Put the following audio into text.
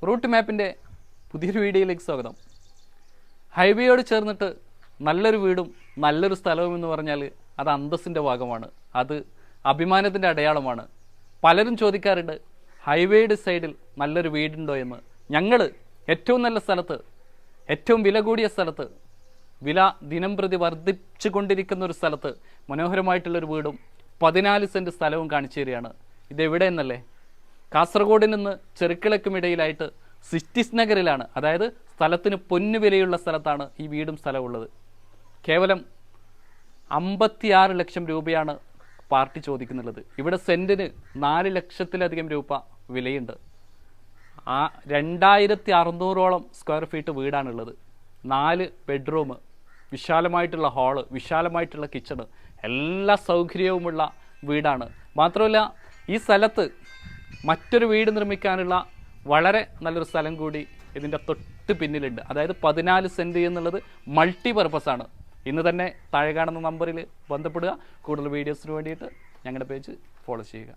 Root മാപ്പിൻ്റെ പുതിയൊരു വീഡിയോയിലേക്ക് സ്വാഗതം. ഹൈവേയോട് ചേർന്നിട്ട് നല്ലൊരു വീടും നല്ലൊരു സ്ഥലവും എന്ന് പറഞ്ഞാൽ അത് അന്തസ്സിൻ്റെ ഭാഗമാണ്, അത് അഭിമാനത്തിൻ്റെ അടയാളമാണ്. പലരും ചോദിക്കാറുണ്ട് ഹൈവേയുടെ സൈഡിൽ നല്ലൊരു വീടുണ്ടോ എന്ന്. ഞങ്ങൾ ഏറ്റവും നല്ല സ്ഥലത്ത്, ഏറ്റവും വില കൂടിയ സ്ഥലത്ത്, വില ദിനം പ്രതി വർദ്ധിച്ചു കൊണ്ടിരിക്കുന്ന ഒരു സ്ഥലത്ത് മനോഹരമായിട്ടുള്ളൊരു വീടും 14 സെൻറ്റ് സ്ഥലവും കാണിച്ചു തരികയാണ്. ഇതെവിടെ എന്നല്ലേ? കാസർഗോഡിൽ നിന്ന് ചെറുക്കിളക്കും ഇടയിലായിട്ട് സിറ്റീസ് നഗറിലാണ്, അതായത് സ്ഥലത്തിന് പൊന്നു വിലയുള്ള സ്ഥലത്താണ് ഈ വീടും സ്ഥലവും ഉള്ളത്. കേവലം 56 ലക്ഷം രൂപയാണ് പാർട്ടി ചോദിക്കുന്നുള്ളത്. ഇവിടെ സെൻറ്റിന് 4 ലക്ഷത്തിലധികം രൂപ വിലയുണ്ട്. 2600ഓളം സ്ക്വയർ ഫീറ്റ് വീടാണുള്ളത്. 4 ബെഡ്റൂം, വിശാലമായിട്ടുള്ള ഹാള്, വിശാലമായിട്ടുള്ള കിച്ചണ്, എല്ലാ സൗകര്യവുമുള്ള വീടാണ്. മാത്രമല്ല ഈ സ്ഥലത്ത് മറ്റൊരു വീട് നിർമ്മിക്കാനുള്ള വളരെ നല്ലൊരു സ്ഥലം കൂടി ഇതിൻ്റെ തൊട്ട് പിന്നിലുണ്ട്. അതായത് 14 സെൻറ്റ് എന്നുള്ളത് മൾട്ടി പർപ്പസാണ്. ഇന്ന് തന്നെ താഴെ കാണുന്ന നമ്പറിൽ ബന്ധപ്പെടുക. കൂടുതൽ വീഡിയോസിന് വേണ്ടിയിട്ട് ഞങ്ങളുടെ പേജ് ഫോളോ ചെയ്യുക.